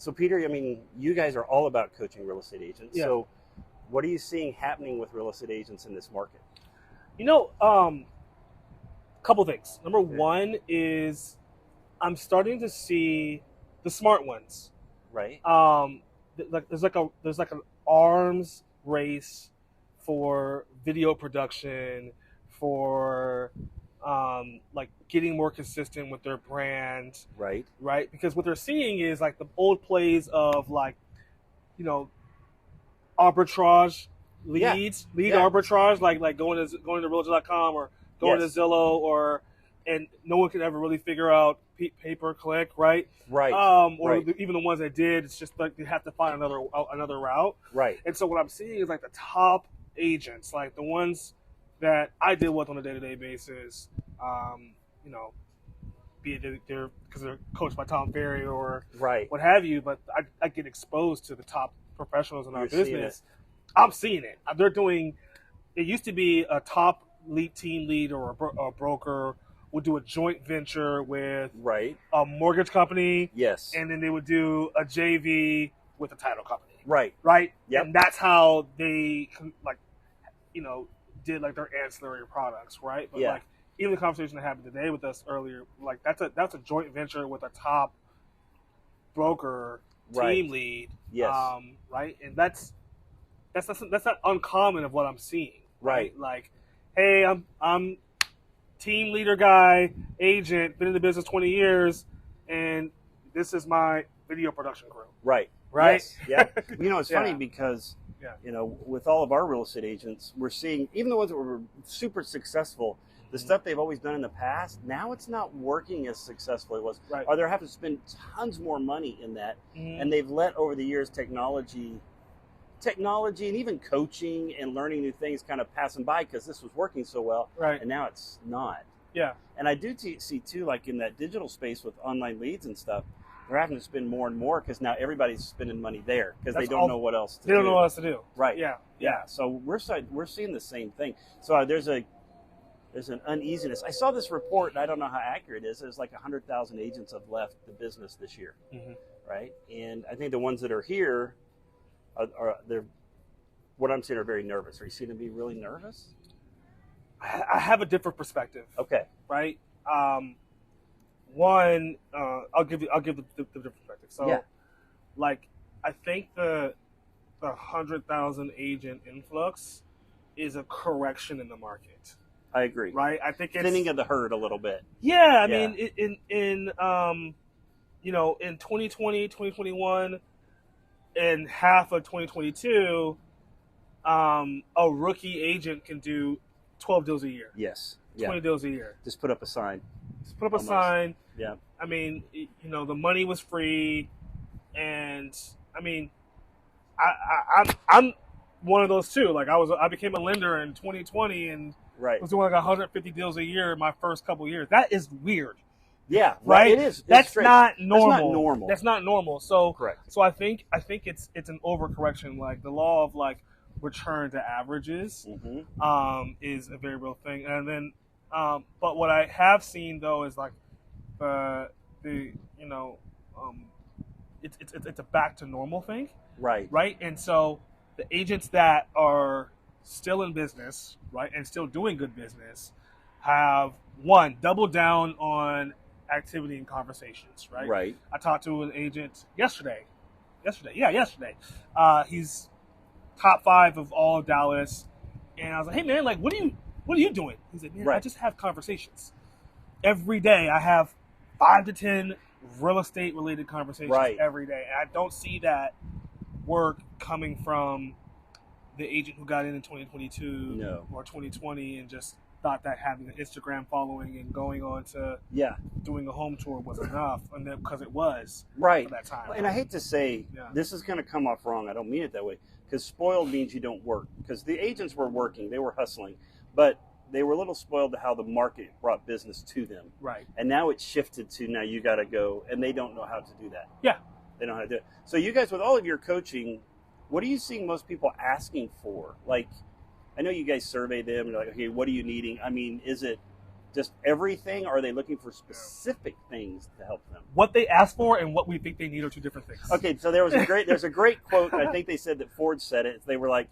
So Peter, I mean, you guys are all about coaching real estate agents. Yeah. So what are you seeing happening with real estate agents in this market? Couple things. Number one is I'm starting to see the smart ones. Right. There's like an arms race for video production, for like getting more consistent with their brand. Right. Right. Because what they're seeing is like the old plays of like, arbitrage leads, lead arbitrage, like going to realtor.com or going to Zillow and no one can ever really figure out pay per click, right? Right. Even the ones that did, it's just like they have to find another route. Right. And so what I'm seeing is like the top agents, like the ones that I deal with on a day-to-day basis, be it they're because they're coached by Tom Ferry or what have you, but I get exposed to the top professionals in our business. I'm seeing it. They're doing. It used to be a top team lead or a broker would do a joint venture with a mortgage company. Yes. And then they would do a JV with a title company. Right. Right. Yep. And that's how they did like their ancillary products. Right. But like even the conversation that happened today with us earlier, like that's a joint venture with a top broker team lead. Yes. Right. And that's not uncommon of what I'm seeing. Right. Like, hey, I'm team leader guy, agent, been in the business 20 years, and this is my video production crew. Right. Right? Yes. Yeah. It's funny because, with all of our real estate agents, we're seeing, even the ones that were super successful, the stuff they've always done in the past, now it's not working as successfully as it was. Right. Or they're having to spend tons more money in that. And they've let, over the years, technology and even coaching and learning new things kind of passing by because this was working so well. Right. And now it's not. Yeah. And I do see, too, like in that digital space with online leads and stuff, they're having to spend more and more because now everybody's spending money there because they don't know what else to do. They don't know what else to do. Right. Yeah. So we're seeing the same thing. So there's an uneasiness. I saw this report, and I don't know how accurate it is. There's like 100,000 agents have left the business this year, right? And I think the ones that are here, they're what I'm saying are very nervous. Are you seeing them be really nervous? I have a different perspective. Okay. Right. One, I'll give the different perspective. So, like, I think the 100,000 agent influx is a correction in the market. I agree. Right. I think it's thinning of the herd a little bit. Yeah. I mean, in 2020, 2021, and half of 2022, a rookie agent can do 12 deals a year. Yes. 20 deals a year. Just put up a sign. Sign. Yeah. I mean, the money was free, and I mean, I'm one of those too. Like I became a lender in 2020 and was doing like 150 deals a year in my first couple of years. That is weird. Yeah. Right. It is. That's not normal. That's not normal. That's not normal. So correct. So I think it's an overcorrection. Like the law of like return to averages is a very real thing. And then but what I have seen though is like it's a back to normal thing. Right. And so the agents that are still in business, right, and still doing good business have doubled down on activity and conversations, right? I talked to an agent yesterday. He's top 5 of all of Dallas, and I was like, hey man, like what are you doing? He said, man, I just have conversations every day. I have 5 to 10 real estate related conversations every day, and I don't see that work coming from the agent who got in 2022 or 2020 and just thought that having an Instagram following and going on to doing a home tour was enough, and then because it was at that time. And I hate to say this is going to come off wrong. I don't mean it that way, because spoiled means you don't work. Because the agents were working, they were hustling, but they were a little spoiled to how the market brought business to them. Right. And now it's shifted to now you got to go, and they don't know how to do that. Yeah. They know how to do it. So you guys, with all of your coaching, what are you seeing most people asking for? Like, I know you guys survey them and you're like, okay, what are you needing? I mean, is it just everything, or are they looking for specific things to help them? What they ask for and what we think they need are two different things. Okay, so there's a great quote. I think they said that Ford said it. They were like,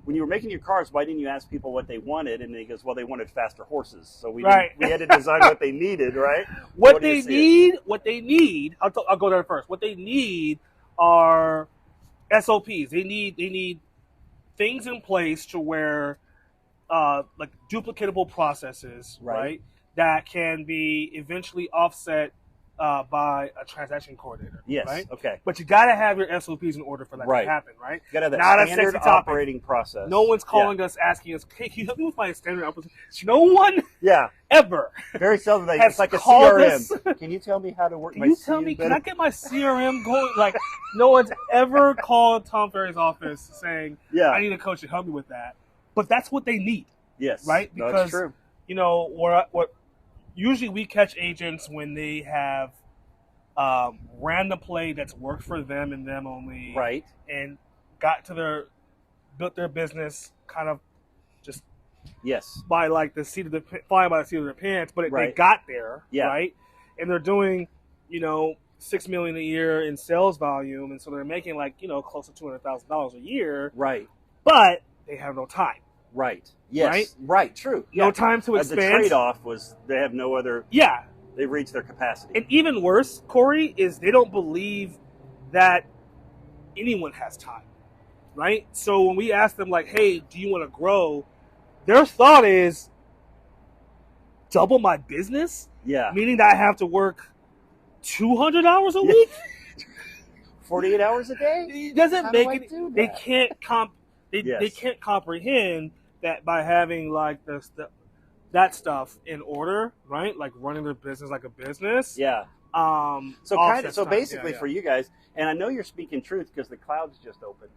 when you were making your cars, why didn't you ask people what they wanted? And he goes, well, they wanted faster horses, so we had to design what they needed, right? What they need. I'll go there first. What they need are SOPs. They need things in place to where like duplicatable processes, right? That can be eventually offset by a transaction coordinator. Yes. Right? Okay. But you got to have your SOPs in order for that to happen, right? You got to have that standard operating process. No one's calling us asking us, hey, can you help me with my standard operating? No one ever. Very seldom. It's like a CRM. Can you tell me how to work my CRM? Can I get my CRM going? Like, no one's ever called Tom Ferry's office saying, I need a coach to help me with that. But that's what they need. Yes. Right? Because, that's true. You know, what usually we catch agents when they have random play that's worked for them and them only. Right. And built their business kind of just by like flying by the seat of their pants, but they got there, right? And they're doing, $6 million a year in sales volume, and so they're making like, close to $200,000 a year. Right. But they have no time. Right. Yes. Right. True. No time to expand. The trade-off was they have no other. Yeah. They've reached their capacity. And even worse, Cory, is they don't believe that anyone has time. Right. So when we ask them like, "Hey, do you want to grow?" their thought is, double my business. Yeah. Meaning that I have to work 200 hours a week. 48 hours a day. It doesn't make it. They can't They can't comprehend that by having like that stuff in order, right? Like running their business like a business. Yeah. So basically for you guys, and I know you're speaking truth because the clouds just opened,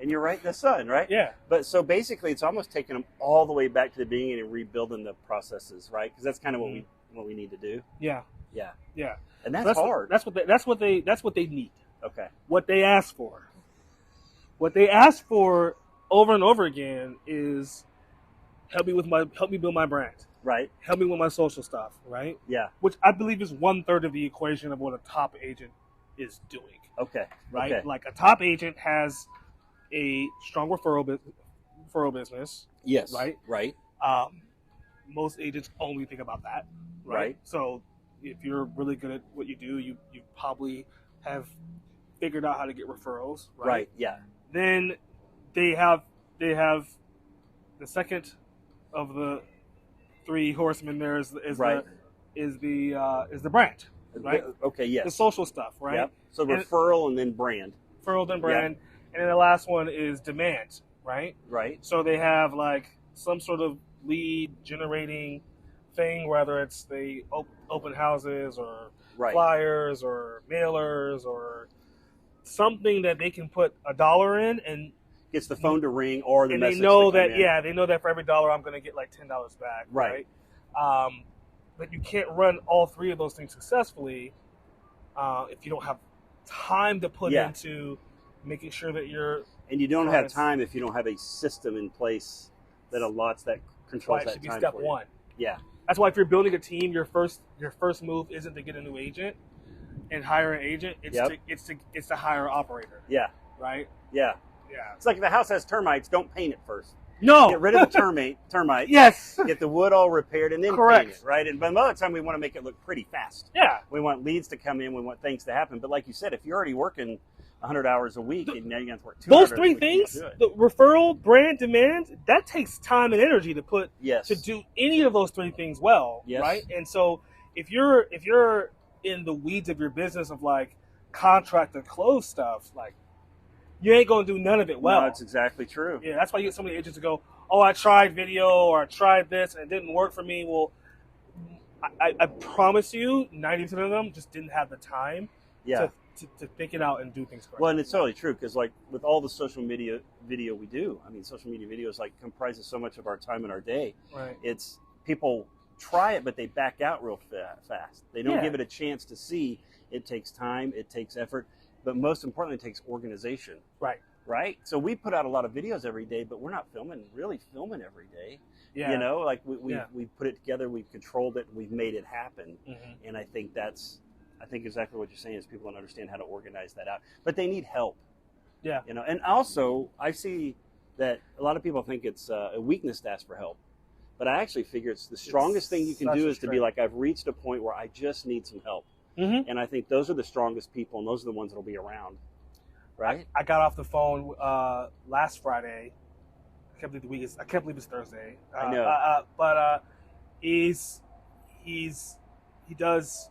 and you're right in the sun, right? Yeah. But so basically, it's almost taking them all the way back to the beginning and rebuilding the processes, right? Because that's kind of what we need to do. Yeah. Yeah. Yeah. And that's hard. That's what they need. Okay. What they ask for. What they ask for over and over again is help me build my brand. Right. Help me with my social stuff, right? Yeah. Which I believe is 1/3 of the equation of what a top agent is doing. Okay. Right? Okay. Like a top agent has a strong referral business. Yes. Right? Right. Most agents only think about that. Right. So if you're really good at what you do, you probably have figured out how to get referrals. Right. Yeah. Then they have the second of the three horsemen. There is the brand, right? Okay, yes. The social stuff, right? Yep. So referral and then brand. Referral then brand, and then the last one is demand, right? Right. So they have like some sort of lead generating thing, whether it's the open houses or flyers or mailers or something that they can put $1 in and gets the phone to ring or the message. And they know they know that for every $1 I'm going to get like $10 back. Right. But you can't run all three of those things successfully if you don't have time to put into making sure that you're. And you don't have time if you don't have a system in place that allots that controls that time. Should be step one. Yeah. That's why if you're building a team, your first move isn't to get a new agent and hire an agent. It's to hire an operator. Yeah. Right. Yeah. Yeah. It's like if a house has termites, don't paint it first. No. Get rid of the termites. Yes. Get the wood all repaired and then paint it, right? But another time we want to make it look pretty fast. Yeah. We want leads to come in. We want things to happen. But like you said, if you're already working 100 hours a week and now you have to work 200 hours a week. Those three things, the referral, brand, demand, that takes time and energy to put to do any of those three things well, right? And so if you're in the weeds of your business of like contract and close stuff, like you ain't going to do none of it well. No, that's exactly true. Yeah, that's why you get so many agents to go, oh, I tried video or I tried this and it didn't work for me. Well, I promise you, 90% of them just didn't have the time to think it out and do things correctly. Well, and it's totally true because like with all the social media video we do, I mean, social media videos like comprises so much of our time and our day. Right. It's people try it, but they back out real fast. They don't give it a chance to see. It takes time. It takes effort. But most importantly, it takes organization. Right. right? So we put out a lot of videos every day, but we're not really filming every day. Yeah. You know, like we put it together, we've controlled it, and we've made it happen. And I think exactly what you're saying is people don't understand how to organize that out, but they need help. Yeah. You know, and also I see that a lot of people think it's a weakness to ask for help, but I actually figure it's the strongest thing you can do is to be like, I've reached a point where I just need some help. And I think those are the strongest people, and those are the ones that'll be around. Right. I got off the phone last Friday. I can't believe I can't believe it's Thursday. I know. But he does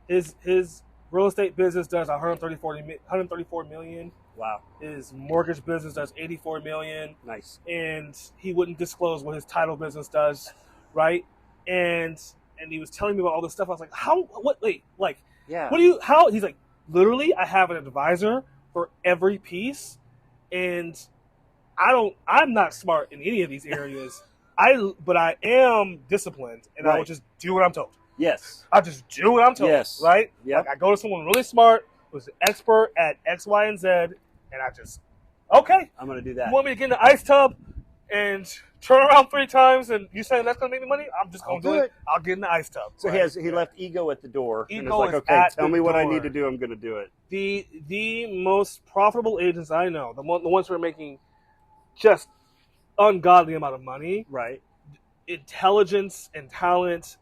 his real estate business does 134 million. Wow. His mortgage business does 84 million. Nice. And he wouldn't disclose what his title business does, right? And he was telling me about all this stuff. I was like, he's like, literally, I have an advisor for every piece, and I'm not smart in any of these areas. But I am disciplined, and I will just do what I'm told. Yes. I just do what I'm told. Yes. Right? Yep. Like I go to someone really smart who's an expert at X, Y, and Z, and I just, okay. I'm going to do that. You want me to get in the ice tub and turn around 3 times, and you saying that's going to make me money? I'm just going to do it. I'll get in the ice tub. So right? he left ego at the door. Ego and it's like, is okay, at tell me what door. I need to do. I'm going to do it. The most profitable agents I know, the ones who are making just ungodly amount of money, right? Intelligence and talent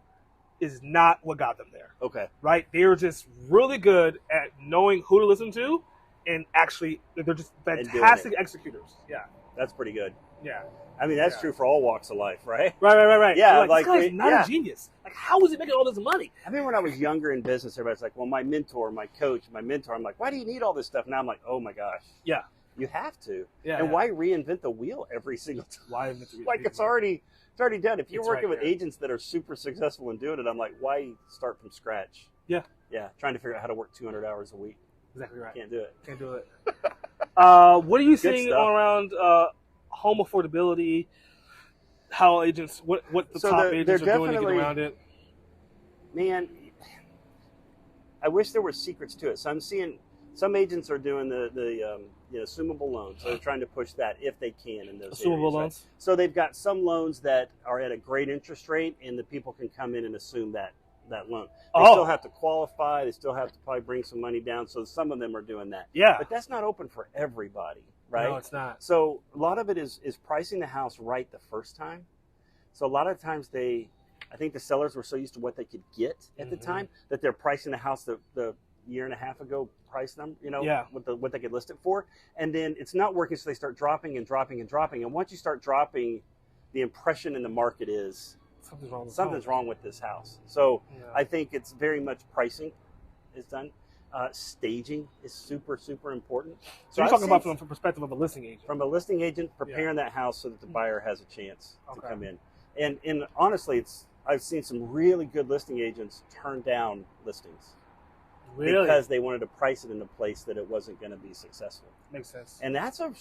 is not what got them there. Okay. Right? They're just really good at knowing who to listen to, and actually, they're just fantastic executors. Yeah. That's pretty good. Yeah. I mean, that's true for all walks of life, right? Right. Yeah. Like, this guy's not a genius. Like, how is he making all this money? I mean, when I was younger in business, everybody's like, well, my mentor, my coach, my mentor. I'm like, why do you need all this stuff? Now I'm like, oh my gosh. Yeah. You have to. Yeah. And why reinvent the wheel every single time? Why like it's already done. If you're working with agents that are super successful in doing it, I'm like, why start from scratch? Yeah. Yeah. Trying to figure out how to work 200 hours a week. Exactly right. Can't do it. Can't do it. What are you seeing around home affordability? How agents, what the top agents are doing to get around it? Man, I wish there were secrets to it. So I'm seeing some agents are doing the assumable loans. So they're trying to push that if they can in those assumable areas, loans. Right? So they've got some loans that are at a great interest rate, and the people can come in and assume that loan. They still have to qualify. They still have to probably bring some money down. So some of them are doing that. Yeah. But that's not open for everybody, right? No, it's not. So a lot of it is pricing the house right the first time. So a lot of times I think the sellers were so used to what they could get at the time that they're pricing the house the year and a half ago price them, what they could list it for. And then it's not working, so they start dropping and dropping and dropping. And once you start dropping, the impression in the market is something's wrong with this house. So I think it's very much pricing is done. Staging is super, super important. So you're talking about from the perspective of a listing agent. From a listing agent, preparing that house so that the buyer has a chance to come in. And honestly, I've seen some really good listing agents turn down listings. Really? Because they wanted to price it in a place that it wasn't going to be successful. Makes sense. And that's a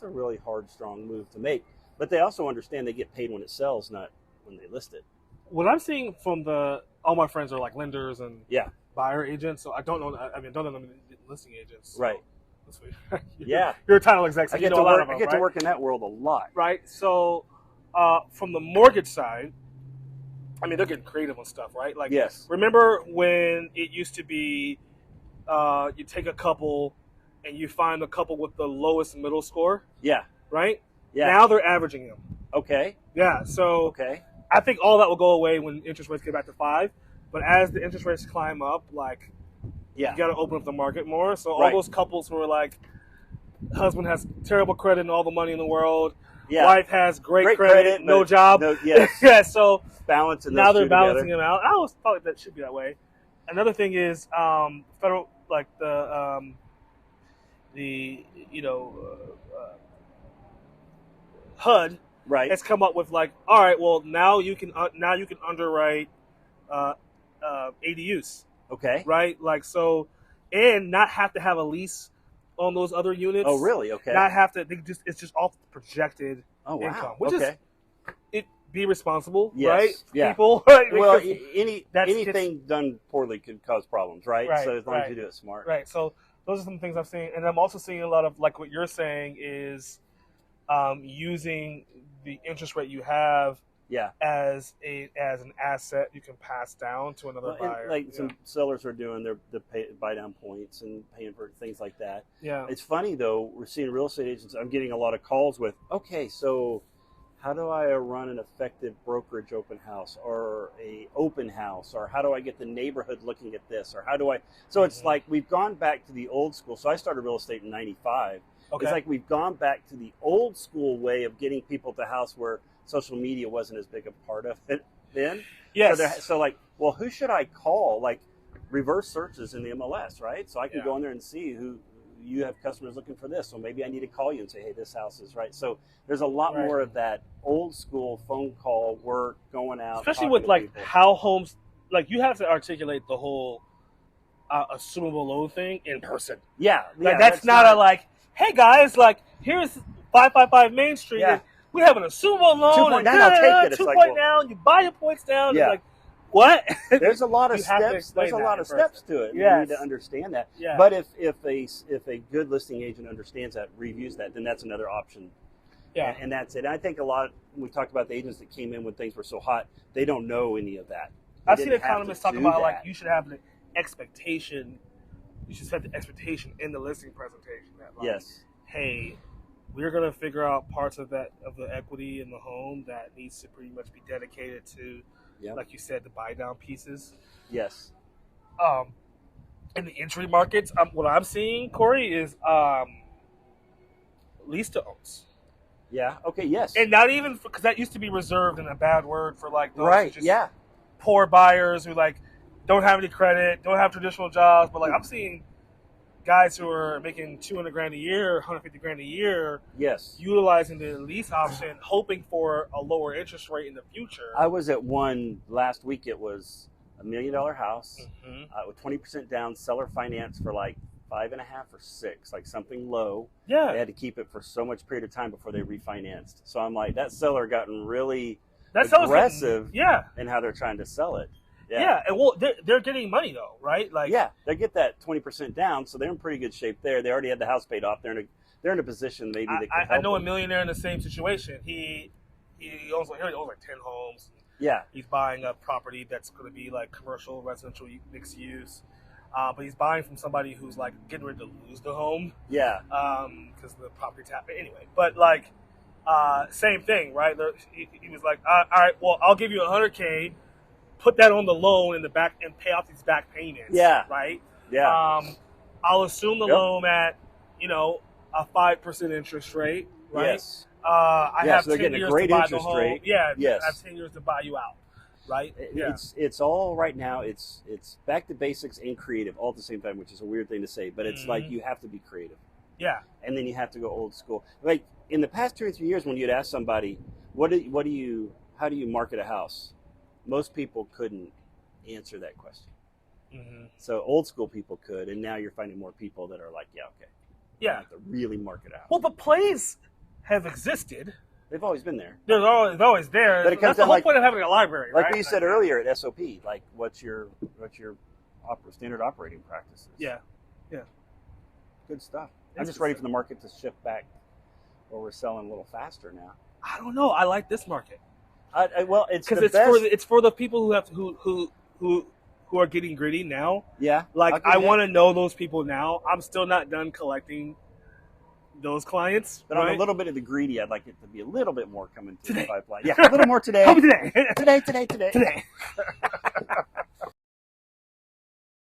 really hard, strong move to make. But they also understand they get paid when it sells, not when they list it. What I'm seeing from all my friends are like lenders and buyer agents. So I don't know. I don't know them listing agents. So right. That's weird. Yeah. You're a title exec. So I get to work in that world a lot. Right. So from the mortgage side, I mean, they're getting creative on stuff, right? Like, remember when it used to be you take a couple and you find the couple with the lowest middle score? Yeah. Right? Yeah. Now they're averaging them. Okay. Yeah. So I think all that will go away when interest rates get back to 5. But as the interest rates climb up, like, you got to open up the market more. So all those couples who are like, husband has terrible credit and all the money in the world. Yeah. Wife has great credit, no job. So balancing now they're balancing them out. I always thought that should be that way. Another thing is federal, like HUD has come up with like, all right, well now you can underwrite ADUs. Okay. Right, like so, and not have to have a lease on those other units. Oh, really? Okay. Not have to. It's just off the projected income, which is be responsible, right? Yeah. People. Right? Well, anything done poorly could cause problems, right? So as long as you do it smart. Right. So those are some things I'm seeing, and I'm also seeing a lot of like what you're saying is using the interest rate you have as an asset you can pass down to another buyer. Like some sellers are doing their buy down points and paying for things like that. Yeah. It's funny though, we're seeing real estate agents, I'm getting a lot of calls with, okay, so how do I run an effective brokerage open house or a open house, or how do I get the neighborhood looking at this, or how do I, so it's like we've gone back to the old school. So I started real estate in 95. Okay. It's like we've gone back to the old school way of getting people to house where social media wasn't as big a part of it then. Yes. So like, well, who should I call? Like reverse searches in the MLS, right? So I can go in there and see who you have customers looking for this. So maybe I need to call you and say, hey, this house is right. So there's a lot more of that old school phone call work going out. Especially with like people. How homes, like you have to articulate the whole assumable loan thing in person. Yeah. Like that's not a like, hey guys, like here's 555 Main Street. Yeah. We have an assumable loan. 2 point down, I'll take it. 2 point down, you buy your points down. Yeah. It's like, what? There's a lot of steps. There's a lot of steps to it. Yes. You need to understand that. Yeah. But if a good listing agent understands that, reviews that, then that's another option. Yeah. And that's it. And I think a lot, we talked about the agents that came in when things were so hot, they don't know any of that. I've seen economists talk about like you should have an expectation. You should set the expectation in the listing presentation. That like, hey, we're going to figure out parts of the equity in the home that needs to pretty much be dedicated to, like you said, the buy down pieces. Yes. In the entry markets, what I'm seeing, Cory, is lease to owns. Yeah. Okay. Yes. And not even because that used to be reserved in a bad word for like those just poor buyers who like don't have any credit, don't have traditional jobs, but like I'm seeing guys who are making $200,000 a year, $150,000 a year, utilizing the lease option, hoping for a lower interest rate in the future. I was at one last week. It was $1 million house with 20% down, seller finance for like 5.5 or 6, like something low. Yeah, they had to keep it for so much period of time before they refinanced. So I'm like, that seller gotten really aggressive in how they're trying to sell it. Yeah, and well, they're getting money though, right? Like, they get that 20% down, so they're in pretty good shape there. They already had the house paid off. They're in a position maybe they could help I know them. A millionaire in the same situation. He owns like 10 homes. Yeah, he's buying a property that's going to be like commercial, residential, mixed use. But he's buying from somebody who's like getting ready to lose the home. Yeah. Because the property tap anyway. But like, same thing, right? He was like, all right, well, I'll give you $100K. Put that on the loan in the back and pay off these back payments. Yeah. Right. Yeah. I'll assume the loan at a 5% interest rate. Right. Yes. I have so 10 years a great to buy interest the home. rate. Yeah. Yes. I have 10 years to buy you out. Right. It's all right now. It's back to basics and creative all at the same time, which is a weird thing to say, but it's like you have to be creative. Yeah. And then you have to go old school. Like in the past 2 or 3 years, when you'd ask somebody, how do you market a house? Most people couldn't answer that question. So old school people could, and now you're finding more people that are like, I have to really market a house. Well, but plays have existed. They've always been there. They're always there. But it comes That's the whole point of having a library, like right? we said earlier at SOP. Like, what's your standard operating practices? Yeah. Good stuff. I'm just ready for the market to shift back, where we're selling a little faster now. I don't know. I like this market. Well, it's because it's for the people who are getting gritty now. Yeah. Like I want to know those people now. I'm still not done collecting those clients. But right? I'm a little bit of the greedy. I'd like it to be a little bit more coming to the pipeline. Yeah, a little more today. Today. Today.